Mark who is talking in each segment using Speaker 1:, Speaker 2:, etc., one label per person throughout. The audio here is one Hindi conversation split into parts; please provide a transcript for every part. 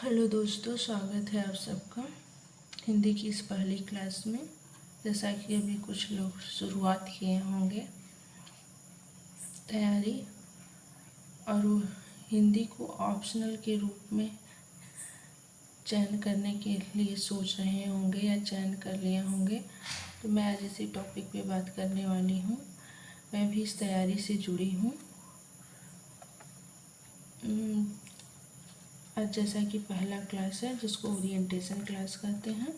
Speaker 1: हेलो दोस्तों, स्वागत है आप सबका हिंदी की इस पहली क्लास में। जैसा कि अभी कुछ लोग शुरुआत किए होंगे तैयारी, और वो हिंदी को ऑप्शनल के रूप में चयन करने के लिए सोच रहे होंगे या चयन कर लिए होंगे, तो मैं आज इसी टॉपिक पे बात करने वाली हूँ। मैं भी इस तैयारी से जुड़ी हूँ। आज जैसा कि पहला क्लास है जिसको ओरिएंटेशन क्लास कहते हैं,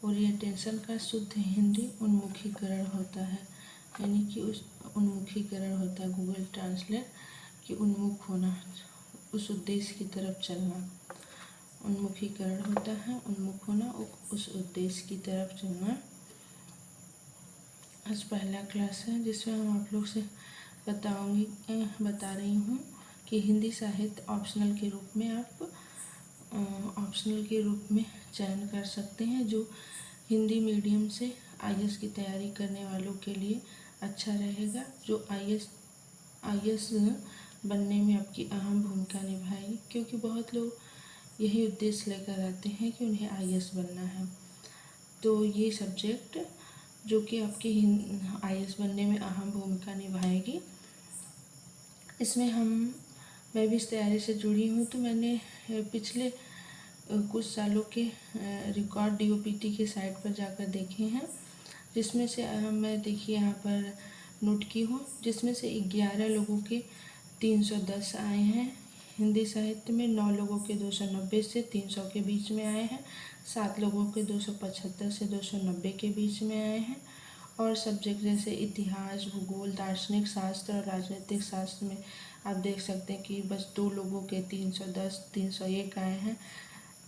Speaker 1: ओरिएंटेशन का शुद्ध हिंदी उन्मुखीकरण होता है, यानी कि उस उन्मुखीकरण होता है गूगल ट्रांसलेट कि उन्मुख होना, उस उद्देश्य की तरफ चलना। उन्मुखीकरण होता है उन्मुख होना, उस उद्देश्य की तरफ चलना। आज पहला क्लास है जिसमें हम आप लोग से बता रही हूँ कि हिंदी साहित्य ऑप्शनल के रूप में चयन कर सकते हैं, जो हिंदी मीडियम से आईएएस की तैयारी करने वालों के लिए अच्छा रहेगा, जो आईएएस बनने में आपकी अहम भूमिका निभाएगी, क्योंकि बहुत लोग यही उद्देश्य लेकर आते हैं कि उन्हें आईएएस बनना है। तो ये सब्जेक्ट जो कि आपके आईएएस बनने में अहम भूमिका निभाएगी, इसमें मैं भी इस तैयारी से जुड़ी हूँ। तो मैंने पिछले कुछ सालों के रिकॉर्ड डीओपीटी के साइट पर जाकर देखे हैं, जिसमें से मैं देखिए यहाँ पर नोट की हूँ, जिसमें से 11 लोगों के 310 आए हैं हिंदी साहित्य में, 9 लोगों के 290 से 300 के बीच में आए हैं, 7 लोगों के 275 से 290 के बीच में आए हैं, और सब्जेक्ट जैसे इतिहास, भूगोल, दार्शनिक शास्त्र और राजनीतिक शास्त्र में आप देख सकते हैं कि बस 2 लोगों के 310, 301 आए हैं।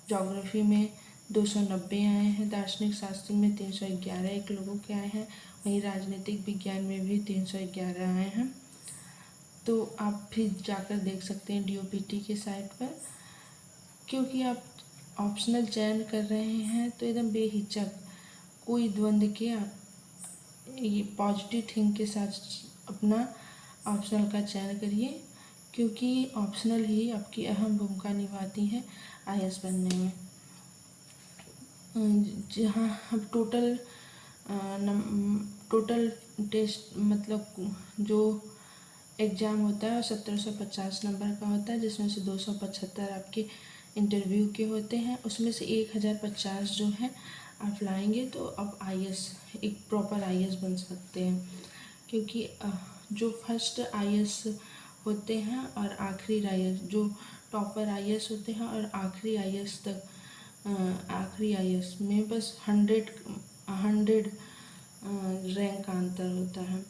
Speaker 1: ज्योग्राफी में 290 आए हैं, दार्शनिक शास्त्र में 311 एक लोगों के आए हैं, वहीं राजनीतिक विज्ञान में भी 311 आए हैं। तो आप भी जाकर देख सकते हैं डीओपीटी के साइट पर, क्योंकि आप ऑप्शनल चयन कर रहे हैं तो एकदम बेहिचक, कोई द्वंद्व के आप ये पॉजिटिव थिंक के साथ अपना ऑप्शनल का चयन करिए, क्योंकि ऑप्शनल ही आपकी अहम भूमिका निभाती है आईएएस बनने में। जहाँ अब टोटल टेस्ट मतलब जो एग्ज़ाम होता है 1750 नंबर का होता है, जिसमें से 275 आपके इंटरव्यू के होते हैं, उसमें से 1050 जो है आप लाएंगे तो आप आईएएस एक प्रॉपर आईएएस बन सकते हैं। क्योंकि जो फर्स्ट आईएएस होते हैं और आखिरी आईएएस, जो टॉपर आईएएस होते हैं और आखिरी आईएएस तक, आखिरी आईएएस में बस 100 रैंक का अंतर होता है।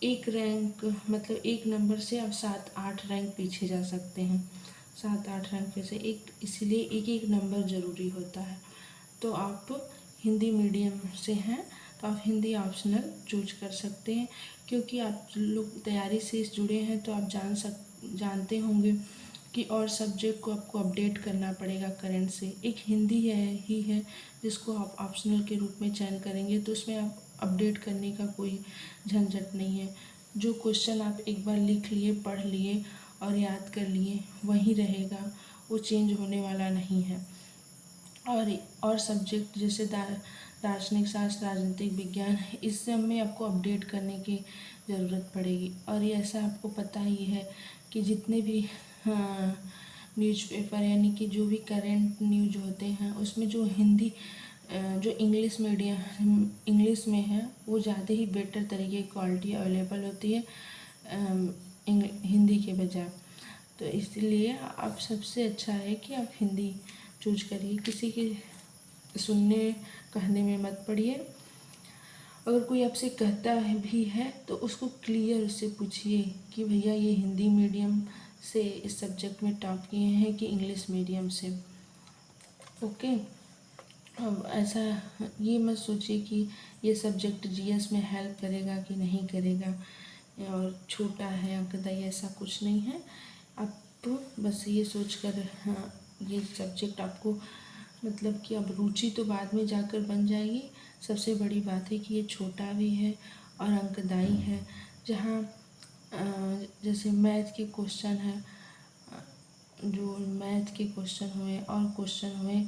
Speaker 1: एक रैंक मतलब एक नंबर से आप 7-8 रैंक पीछे जा सकते हैं, 7-8 रैंक पीछे इसलिए एक नंबर ज़रूरी होता है। तो आप हिंदी मीडियम से हैं तो आप हिंदी ऑप्शनल चूज कर सकते हैं, क्योंकि आप लोग तैयारी से जुड़े हैं तो आप जानते होंगे कि और सब्जेक्ट को आपको अपडेट करना पड़ेगा करंट से। एक हिंदी ही है जिसको आप ऑप्शनल के रूप में चयन करेंगे, तो उसमें आप अपडेट करने का कोई झंझट नहीं है। जो क्वेश्चन आप एक बार लिख लिए, पढ़ लिए और याद कर लिए वही रहेगा, वो चेंज होने वाला नहीं है। और सब्जेक्ट जैसे दार्शनिक शास्त्र, राजनीतिक विज्ञान, इस सब में आपको अपडेट करने की ज़रूरत पड़ेगी। और ये ऐसा आपको पता ही है कि जितने भी न्यूज़पेपर यानी कि जो भी करंट न्यूज होते हैं, उसमें जो हिंदी जो इंग्लिश में है वो ज़्यादा ही बेटर तरीके की क्वालिटी अवेलेबल होती है हिंदी के बजाय। तो इसलिए आप सबसे अच्छा है कि आप हिंदी चूज करिए, किसी के सुनने कहने में मत पड़िए। अगर कोई आपसे कहता भी है तो उसको क्लियर उससे पूछिए कि भैया ये हिंदी मीडियम से इस सब्जेक्ट में टॉप किए हैं कि इंग्लिश मीडियम से। ओके, अब ऐसा ये मत सोचिए कि ये सब्जेक्ट जीएस में हेल्प करेगा कि नहीं करेगा और छोटा है अंकदाई, ऐसा कुछ नहीं है। आप बस ये सोचकर ये सब्जेक्ट आपको मतलब कि अब रुचि तो बाद में जाकर बन जाएगी। सबसे बड़ी बात है कि ये छोटा भी है और अंकदाई है, जहाँ जैसे मैथ के क्वेश्चन है जो मैथ के क्वेश्चन हुए और क्वेश्चन हुए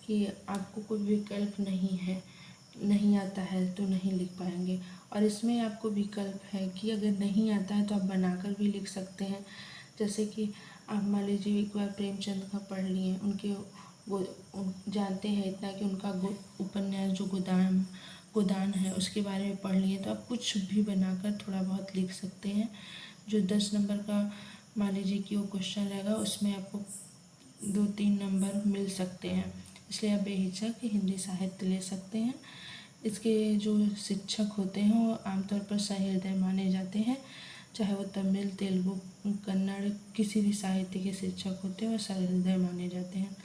Speaker 1: कि आपको कोई विकल्प नहीं आता है तो नहीं लिख पाएंगे, और इसमें आपको विकल्प है कि अगर नहीं आता है तो आप बनाकर भी लिख सकते हैं। जैसे कि आप मान लीजिए एक बार प्रेमचंद का पढ़ लिए, जानते हैं इतना कि उनका उपन्यास जो गोदान है उसके बारे में पढ़ लिए, तो आप कुछ भी बनाकर थोड़ा बहुत लिख सकते हैं। जो 10 नंबर का मान लीजिए कि वो क्वेश्चन रहेगा, उसमें आपको 2-3 नंबर मिल सकते हैं, इसलिए आप बेहिचक हिंदी साहित्य ले सकते हैं। इसके जो शिक्षक होते हैं वो आमतौर पर सहृदय माने जाते हैं, चाहे वो तमिल, तेलुगु, कन्नड़, किसी भी साहित्य के शिक्षक होते हैं वो सहृदय माने जाते हैं।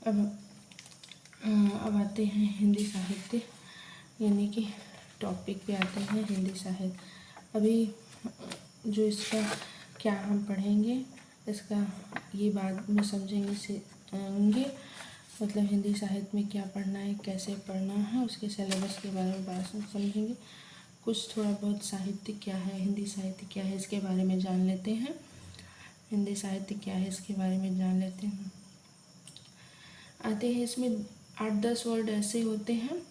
Speaker 1: अब आते हैं हिंदी साहित्य, यानी कि टॉपिक पे आते हैं हिंदी साहित्य। अभी जो इसका क्या हम पढ़ेंगे, इसका ये बाद में समझेंगे, मतलब हिंदी साहित्य में क्या पढ़ना है, कैसे पढ़ना है, उसके सिलेबस के बारे में बात समझेंगे। कुछ थोड़ा बहुत साहित्य क्या है, हिंदी साहित्य क्या है, इसके बारे में जान लेते हैं। हिंदी साहित्य क्या है इसके बारे में जान लेते हैं। आते हैं, इसमें 8-10 वर्ड ऐसे होते हैं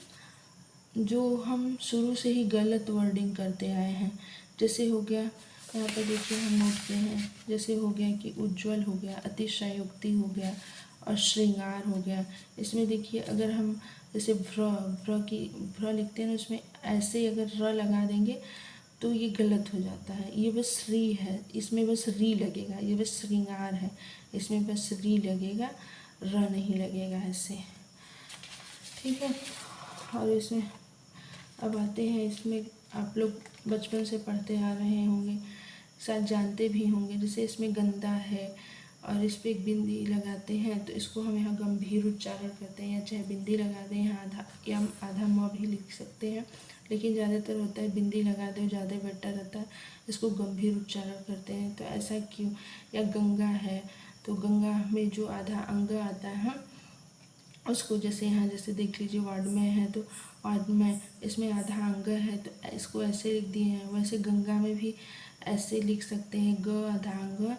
Speaker 1: जो हम शुरू से ही गलत वर्डिंग करते आए हैं। जैसे हो गया, यहाँ पर देखिए हम नोटते हैं, जैसे हो गया कि उज्ज्वल हो गया, अतिशयोक्ति हो गया और श्रृंगार हो गया। इसमें देखिए अगर हम जैसे भ्र लिखते हैं ना, उसमें ऐसे अगर र लगा देंगे तो ये गलत हो जाता है। ये बस री है, इसमें बस री लगेगा, ये बस श्रृंगार है, इसमें बस री लगेगा, र नहीं लगेगा ऐसे, ठीक है। और इसमें अब आते हैं, इसमें आप लोग बचपन से पढ़ते आ रहे होंगे, शायद जानते भी होंगे। जैसे इसमें गंदा है और इस पर एक बिंदी लगाते हैं तो इसको हम यहाँ गंभीर उच्चारण करते हैं, या चाहे बिंदी लगा दें यहाँ आधा म भी लिख सकते हैं, लेकिन ज़्यादातर होता है बिंदी लगा दो, ज़्यादा बेटर रहता है, इसको गंभीर उच्चारण करते हैं। तो ऐसा क्यों? या गंगा है तो गंगा में जो आधा अंग आता है उसको, जैसे यहाँ जैसे देख लीजिए वार्ड में है तो वार्ड में इसमें आधा अंग है तो इसको ऐसे लिख दिए हैं। वैसे गंगा में भी ऐसे लिख सकते हैं, ग आधा अंग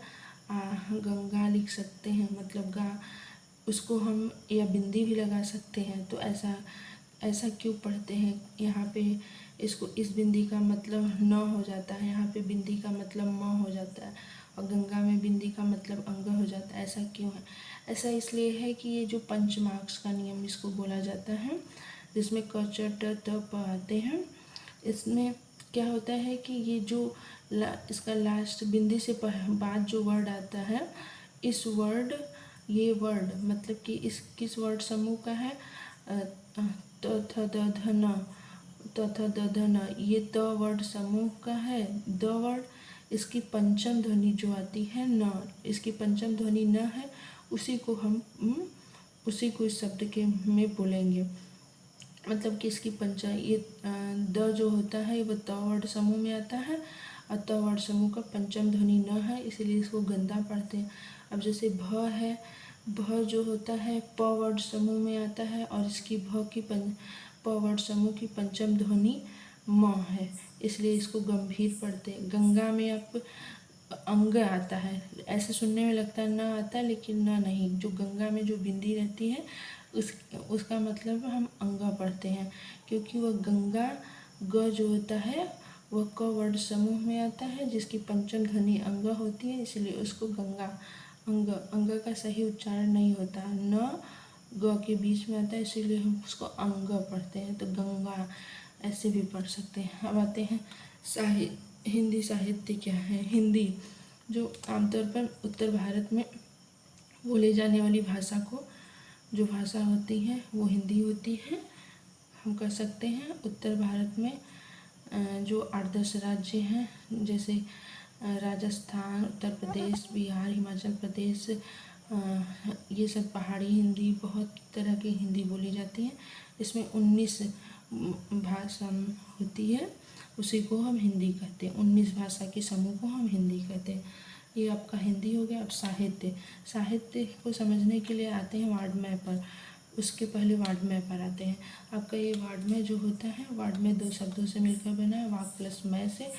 Speaker 1: गंगा लिख सकते हैं, मतलब गा, उसको हम या बिंदी भी लगा सकते हैं। तो ऐसा क्यों पढ़ते हैं? यहाँ पे इसको इस बिंदी का मतलब न हो जाता है, यहाँ पे बिंदी का मतलब म हो जाता है, और गंगा में बिंदी का मतलब अंग हो जाता है। ऐसा क्यों है? ऐसा इसलिए है कि ये जो पंच मार्क्स का नियम इसको बोला जाता है, जिसमें क च ट त प आते हैं। इसमें क्या होता है कि ये जो इसका लास्ट बिंदी से बाद जो वर्ड आता है, इस वर्ड, ये वर्ड मतलब कि इस किस वर्ड समूह का है? त थ द ध न, त थ द ध न, ये त वर्ड समूह का है। द वर्ड, इसकी पंचम ध्वनि जो आती है न, इसकी पंचम ध्वनि न है, उसी को इस शब्द के में बोलेंगे। मतलब कि इसकी ये द जो होता है वो त वर्ड समूह में आता है, और त वर्ड समूह का पंचम ध्वनि न है, इसीलिए इसको गंदा पढ़ते हैं। अब जैसे भ है, भ जो होता है प वर्ड समूह में आता है, और इसकी प वर्ड समूह की पंचम ध्वनि म है, इसलिए इसको गंभीर पढ़ते हैं। गंगा में आप अंग आता है, ऐसे सुनने में लगता है न आता है, लेकिन न नहीं, जो गंगा में जो बिंदी रहती है उसका मतलब हम अंगा पढ़ते हैं, क्योंकि वह गंगा ग जो होता है वह क वर्ड समूह में आता है, जिसकी पंचम ध्वनि अंग होती है, इसलिए उसको गंगा अंग का सही उच्चारण नहीं होता, न ग के बीच में आता है, इसीलिए हम उसको अंग पढ़ते हैं। तो गंगा ऐसे भी पढ़ सकते हैं। अब आते हैं हिंदी साहित्य क्या है। हिंदी जो आमतौर पर उत्तर भारत में बोले जाने वाली भाषा को, जो भाषा होती है वो हिंदी होती है। हम कह सकते हैं उत्तर भारत में जो 8-10 राज्य हैं, जैसे राजस्थान, उत्तर प्रदेश, बिहार, हिमाचल प्रदेश, ये सब पहाड़ी हिंदी, बहुत तरह की हिंदी बोली जाती है। इसमें 19 भाषा होती है, उसी को हम हिंदी कहते हैं। 19 भाषा के समूह को हम हिंदी कहते हैं। ये आपका हिंदी हो गया। अब साहित्य को समझने के लिए आते हैं वार्ड मैप पर। उसके पहले वार्ड मैप पर आते हैं। आपका ये वार्ड में जो होता है, वार्ड में 2 शब्दों से मिलकर बना है, वाक प्लस मैं से।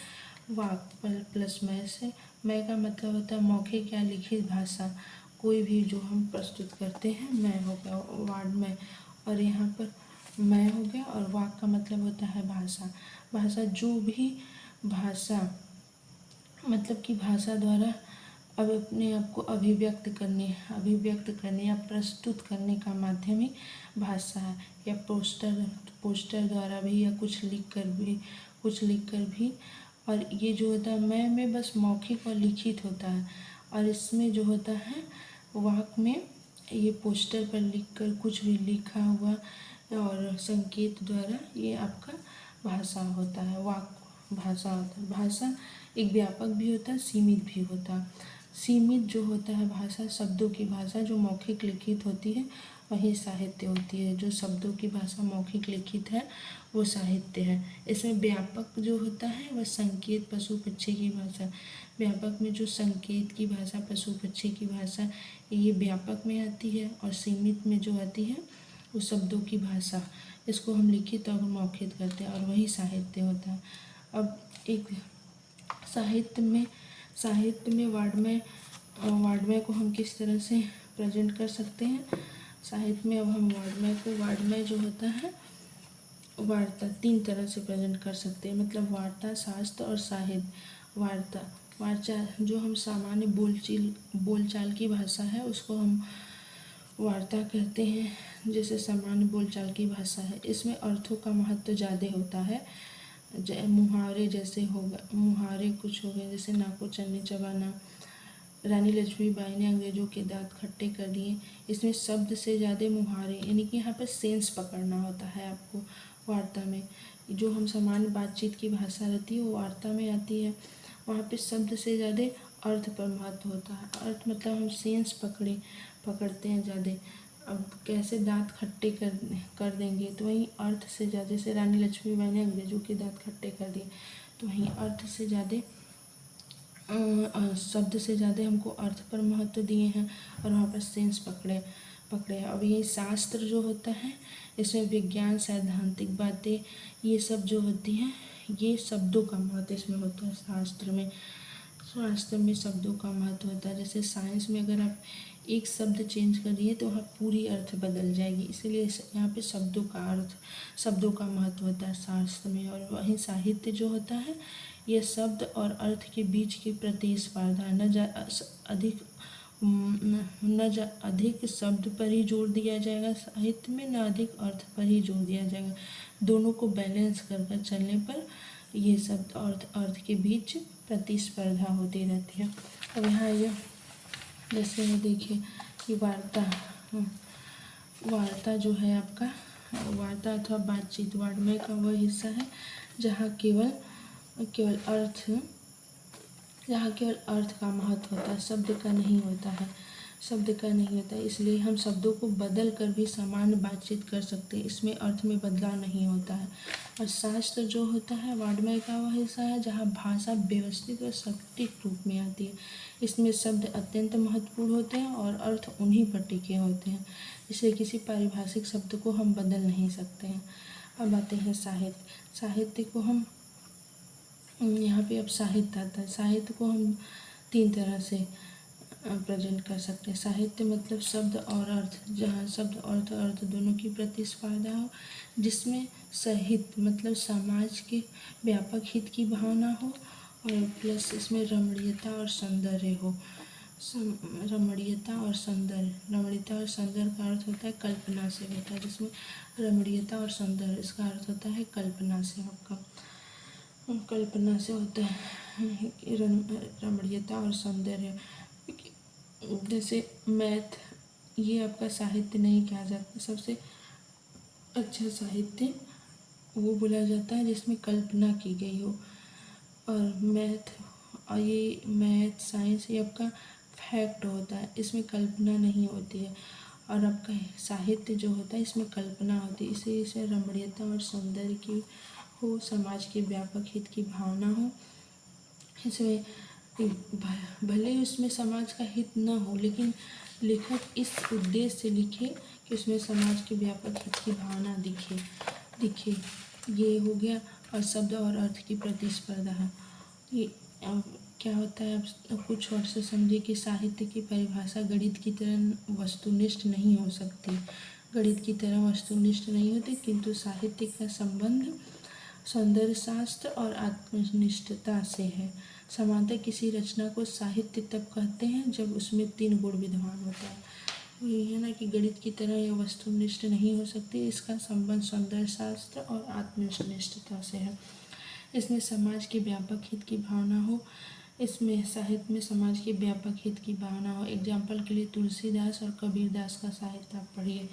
Speaker 1: वाक प्लस मैं से, मैं का मतलब होता है मौखिक या लिखित भाषा कोई भी जो हम प्रस्तुत करते हैं, मैं हो गया वाड में, और यहाँ पर मैं हो गया, और वाक का मतलब होता है भाषा। भाषा जो भी भाषा मतलब कि भाषा द्वारा अब अपने आप को अभिव्यक्त करने या प्रस्तुत करने का माध्यम ही भाषा है। या पोस्टर द्वारा भी, या कुछ लिख कर भी। और ये जो होता है मैं में बस मौखिक और लिखित होता है, और इसमें जो होता है वाक में ये पोस्टर पर लिखकर कुछ भी लिखा हुआ और संकेत द्वारा ये आपका भाषा होता है, वाक भाषा होता है। भाषा एक व्यापक भी होता है, सीमित भी होता है। सीमित जो होता है भाषा, शब्दों की भाषा जो मौखिक लिखित होती है वही साहित्य होती है। जो शब्दों की भाषा मौखिक लिखित है वो साहित्य है। इसमें व्यापक जो होता है वह संकेत पशु पक्षी की भाषा। व्यापक में जो संकेत की भाषा, पशु पक्षी की भाषा, ये व्यापक में आती है, और सीमित में जो आती है वो शब्दों की भाषा। इसको हम लिखित और मौखिक करते हैं, और वही साहित्य होता है। अब एक साहित्य में वाड्मय को हम किस तरह से प्रेजेंट कर सकते हैं। साहित्य में अब हम वाड्मय जो होता है वार्ता 3 तरह से प्रेजेंट कर सकते हैं। मतलब वार्ता, शास्त्र और साहित्य। वार्ता जो हम सामान्य बोलचाल की भाषा है उसको हम वार्ता कहते हैं। जैसे सामान्य बोलचाल की भाषा है, इसमें अर्थों का महत्व ज़्यादा होता है। मुहावरे जैसे मुहावरे कुछ हो गए, जैसे नाको चलनी चबाना, रानी लक्ष्मीबाई ने अंग्रेजों के दांत खट्टे कर दिए। इसमें शब्द से ज़्यादा मुहावरे, यानी कि यहाँ पर सेंस पकड़ना होता है आपको वार्ता में। जो हम सामान्य बातचीत की भाषा रहती है वो वार्ता में आती है। वहाँ पे शब्द से ज़्यादा अर्थ पर महत्व होता है। अर्थ मतलब हम सेंस पकड़ते हैं ज़्यादा। अब कैसे दांत खट्टे कर देंगे, तो वहीं अर्थ से ज़्यादा, जैसे रानी लक्ष्मीबाई ने अंग्रेजों के दांत खट्टे कर दिए, तो वहीं अर्थ से ज़्यादा शब्द से ज़्यादा हमको अर्थ पर महत्व दिए हैं, और वहाँ पर सेंस पकड़े। अब ये शास्त्र जो होता है इसमें विज्ञान, सैद्धांतिक बातें, ये सब जो होती हैं ये शब्दों का महत्व इसमें होता है। शास्त्र में शब्दों का महत्व होता है। जैसे साइंस में अगर आप एक शब्द चेंज करिए तो वहाँ पूरी अर्थ बदल जाएगी, इसीलिए यहाँ पे शब्दों का महत्व होता है शास्त्र में। और वहीं साहित्य जो होता है ये शब्द और अर्थ के बीच की प्रतिस्पर्धा, न अधिक शब्द पर ही जोर दिया जाएगा साहित्य में, न अधिक अर्थ पर ही जोर दिया जाएगा। दोनों को बैलेंस कर चलने पर ये शब्द और अर्थ के बीच प्रतिस्पर्धा होती रहती है। अब यहाँ ये जैसे ये देखिए कि वार्ता जो है आपका, वार्ता अथवा बातचीत वाड्मय का वह हिस्सा है जहाँ केवल अर्थ का महत्व होता है, शब्द का नहीं होता है। इसलिए हम शब्दों को बदल कर भी सामान्य बातचीत कर सकते हैं, इसमें अर्थ में बदलाव नहीं होता है। और शास्त्र जो होता है वाड्मय का वह हिस्सा है जहाँ भाषा व्यवस्थित और सटीक रूप में आती है। इसमें शब्द अत्यंत महत्वपूर्ण होते हैं और अर्थ उन्हीं पर टिके होते हैं, इसलिए किसी पारिभाषिक शब्द को हम बदल नहीं सकते हैं। अब आते हैं साहित्य को हम यहाँ पे अब साहित्य आता है। साहित्य को हम 3 तरह से प्रेजेंट कर सकते हैं। साहित्य मतलब शब्द और अर्थ, जहाँ शब्द और अर्थ दोनों की प्रतिस्पर्धा हो, जिसमें सहित मतलब समाज के व्यापक हित की भावना हो, और प्लस इसमें रमणीयता और सौंदर्य हो। रमणीयता और सौंदर्य का अर्थ होता है कल्पना से होता है, जिसमें रमणीयता और सौंदर्य इसका अर्थ होता है कल्पना से। आपका कल्पना से होता है रमणीयता और सौंदर्य। जैसे मैथ, ये आपका साहित्य नहीं कहा जाता। सबसे अच्छा साहित्य वो बोला जाता है जिसमें कल्पना की गई हो। और ये मैथ साइंस ये आपका फैक्ट होता है, इसमें कल्पना नहीं होती है। और आपका साहित्य जो होता है इसमें कल्पना होती है, इसलिए इसे रमणीयता और सौंदर्य की हो, समाज के व्यापक हित की भावना हो। इसमें भले उसमें समाज का हित न हो, लेकिन लेखक इस उद्देश्य से लिखे कि उसमें समाज के व्यापक हित की भावना दिखे। ये हो गया। और शब्द और अर्थ की प्रतिस्पर्धा है, ये क्या होता है, अब कुछ और से समझिए कि साहित्य की परिभाषा गणित की तरह वस्तुनिष्ठ नहीं हो सकती। गणित की तरह वस्तुनिष्ठ नहीं होती, किंतु साहित्य का संबंध सौंदर्य शास्त्र और आत्मनिष्ठता से है। समानतः किसी रचना को साहित्य तब कहते हैं जब उसमें 3 गुण विद्यमान होता है। यही है ना कि गणित की तरह यह वस्तुनिष्ठ नहीं हो सकती, इसका संबंध सौंदर्य शास्त्र और आत्मनिष्ठता से है। इसमें समाज के व्यापक हित की भावना हो, इसमें साहित्य में समाज के व्यापक हित की भावना हो। एग्जाम्पल के लिए तुलसीदास और कबीरदास का साहित्य आप पढ़िए।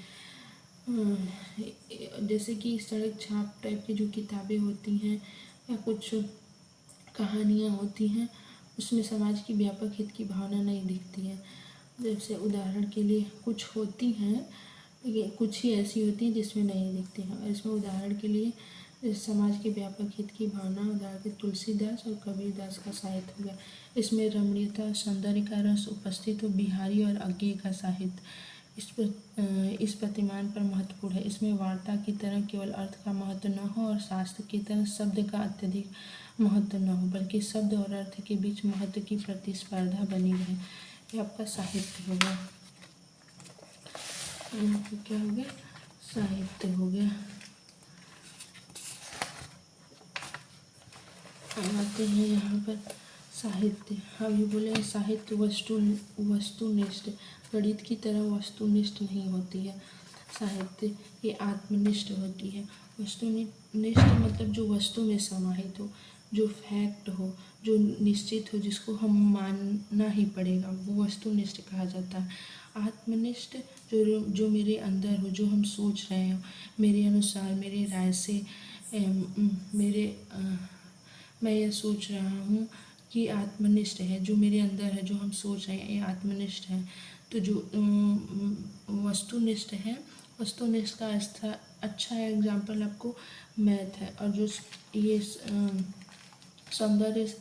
Speaker 1: जैसे कि सड़क छाप टाइप की जो किताबें होती हैं या कुछ कहानियाँ होती हैं, उसमें समाज की व्यापक हित की भावना नहीं दिखती है। जैसे उदाहरण के लिए कुछ होती हैं, ये कुछ ही ऐसी होती हैं जिसमें नहीं दिखती हैं। और इसमें उदाहरण के लिए समाज के व्यापक हित की भावना उदाहरण के तुलसीदास और कबीरदास का साहित्य हो गया। इसमें रमणीयता सौंदर्य का रस उपस्थित हो। बिहारी और अज्ञेय का साहित्य इस प्रतिमान पर महत्वपूर्ण है। इसमें वार्ता की तरह केवल अर्थ का महत्व न हो और शास्त्र की तरह शब्द का अत्यधिक महत्व न हो, बल्कि शब्द और अर्थ के बीच महत्व की प्रतिस्पर्धा बनी रहे। ये आपका साहित्य हो गया। क्या हो गया? साहित्य हो गया। आते हैं यहाँ पर साहित्य। अभी बोले साहित्य वस्तुनिष्ठ गणित की तरह वस्तुनिष्ठ नहीं होती है। साहित्य ये आत्मनिष्ठ होती है। वस्तुनिष्ठ मतलब जो वस्तु में समाहित हो, जो फैक्ट हो, जो निश्चित हो, जिसको हम मानना ही पड़ेगा, वो वस्तुनिष्ठ कहा जाता है। आत्मनिष्ठ जो मेरे अंदर हो, जो हम सोच रहे हो, मेरे अनुसार, मेरे राय से मैं यह सोच रहा हूँ कि आत्मनिष्ठ है, जो मेरे अंदर है, जो हम सोच रहे हैं, ये आत्मनिष्ठ है। तो जो वस्तुनिष्ठ है, वस्तुनिष्ठ का अच्छा एग्जाम्पल आपको मैथ है। और जो ये सौंदर्य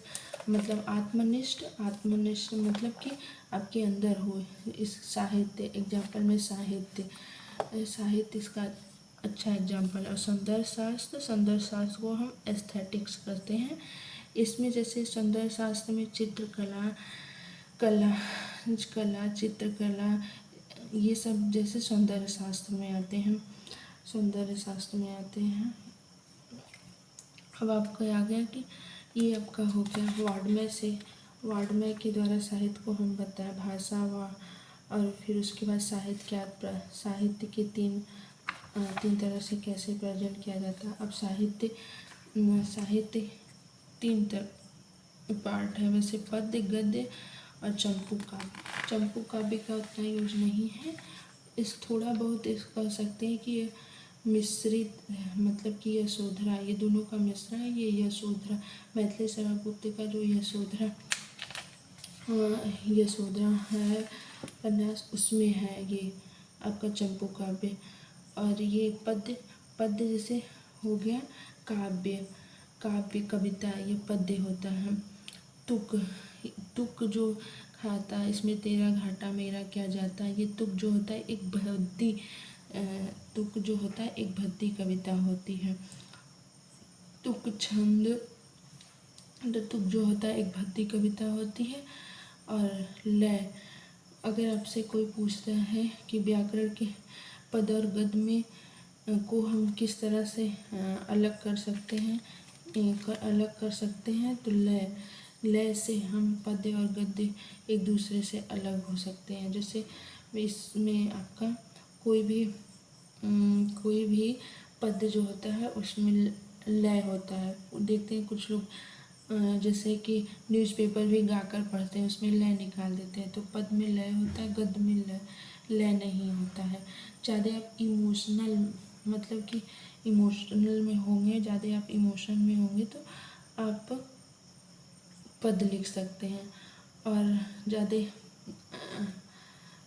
Speaker 1: मतलब आत्मनिष्ठ मतलब कि आपके अंदर हो। इस साहित्य एग्जाम्पल में साहित्य इसका अच्छा एग्जाम्पल है। और सौंदर्य शास्त्र को हम एस्थेटिक्स करते हैं। इसमें जैसे सौंदर्य शास्त्र में चित्रकला चित्रकला ये सब जैसे सौंदर्य शास्त्र में आते हैं। अब आपको आ गया कि ये आपका हो गया वाड्मय के द्वारा साहित्य को हम बताया, भाषा और फिर उसके बाद साहित्य के तीन तरह से कैसे प्रेजेंट किया जाता है। अब साहित्य 3 पार्ट है वैसे, पद्य, गद्य और चंपू काव्य का उतना यूज नहीं है। थोड़ा बहुत इस कह सकते हैं कि ये मिश्रित मतलब कि यशोधरा, ये दोनों का मिश्रण है। ये यशोधरा मैथिली शरणागुप्त का जो यशोधरा है उपन्यास, उसमें है ये आपका चंपू काव्य। और ये पद्य जैसे हो गया काव्य कविता, ये पद्य होता है। तुक जो खाता है, इसमें तेरा घाटा मेरा क्या जाता है, ये तुक जो होता है एक भद्दी कविता होती है। तुक जो होता है एक भद्दी कविता होती है। और लय, अगर आपसे कोई पूछता है कि व्याकरण के पद और गद्य में को हम किस तरह से अलग कर सकते हैं, तो लय से हम पद्य और गद्य एक दूसरे से अलग हो सकते हैं। जैसे इसमें आपका कोई भी पद्य जो होता है उसमें लय होता है। देखते हैं कुछ लोग जैसे कि न्यूज़पेपर भी गाकर पढ़ते हैं, उसमें लय निकाल देते हैं, तो पद में लय होता है, गद्य में लय नहीं होता है। ज़्यादा आप इमोशनल में होंगे, ज़्यादा आप इमोशन में होंगे तो आप पद लिख सकते हैं। और ज़्यादा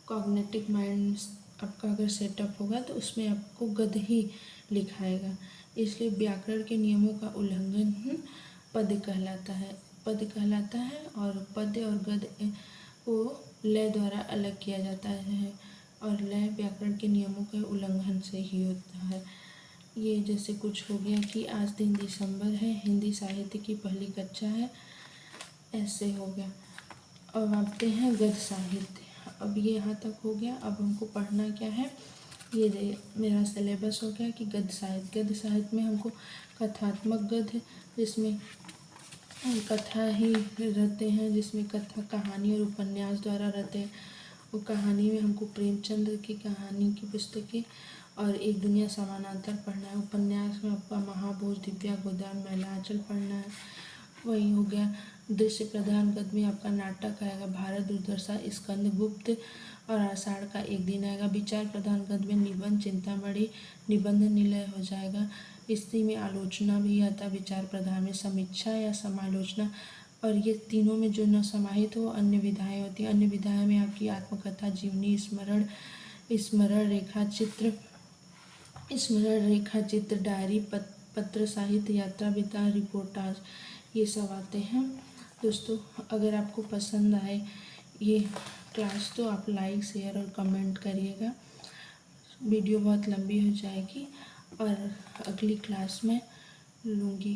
Speaker 1: कॉग्निटिव माइंड आपका अगर सेटअप होगा तो उसमें आपको गद्य ही लिखाएगा। इसलिए व्याकरण के नियमों का उल्लंघन पद्य कहलाता है और पद्य और गद्य को लय द्वारा अलग किया जाता है। और लय व्याकरण के नियमों के उल्लंघन से ही होता है। ये जैसे कुछ हो गया कि आज 3 दिसंबर है, हिंदी साहित्य की पहली कक्षा है। ऐसे हो गया। अब आते हैं गद्य साहित्य। अब ये यहाँ तक हो गया। अब हमको पढ़ना क्या है, ये मेरा सिलेबस हो गया कि गद्य साहित्य। गद्य साहित्य में हमको कथात्मक गद्य, जिसमें कथा ही रहते हैं, जिसमें कथा, कहानी और उपन्यास द्वारा रहते हैं। वो कहानी में हमको प्रेमचंद की कहानी की पुस्तकें और एक दुनिया समानांतर पढ़ना है। उपन्यास में आपका महाभोज, दिव्या गोदान, मैला आंचल पढ़ना है। वही हो गया। दृश्य प्रधान गद्य में आपका नाटक आएगा भारत दुर्दशा, स्कंदगुप्त और आषाढ़ का एक दिन आएगा। विचार प्रधान गद्य में निबंध, चिंतामणि, निबंध निलय हो जाएगा। स्त्री में आलोचना भी आता है। विचार प्रधान में समीक्षा या समालोचना, और ये तीनों में जो न समाहित हो अन्य विधाएं होती हैं। अन्य विधाएं में आपकी आत्मकथा, जीवनी, स्मरण रेखा चित्र, डायरी, पत्र साहित्य, यात्रा वृत्तांत, रिपोर्टाज, ये सब आते हैं। दोस्तों, अगर आपको पसंद आए ये क्लास तो आप लाइक, शेयर और कमेंट करिएगा। वीडियो बहुत लंबी हो जाएगी और अगली क्लास में लूँगी।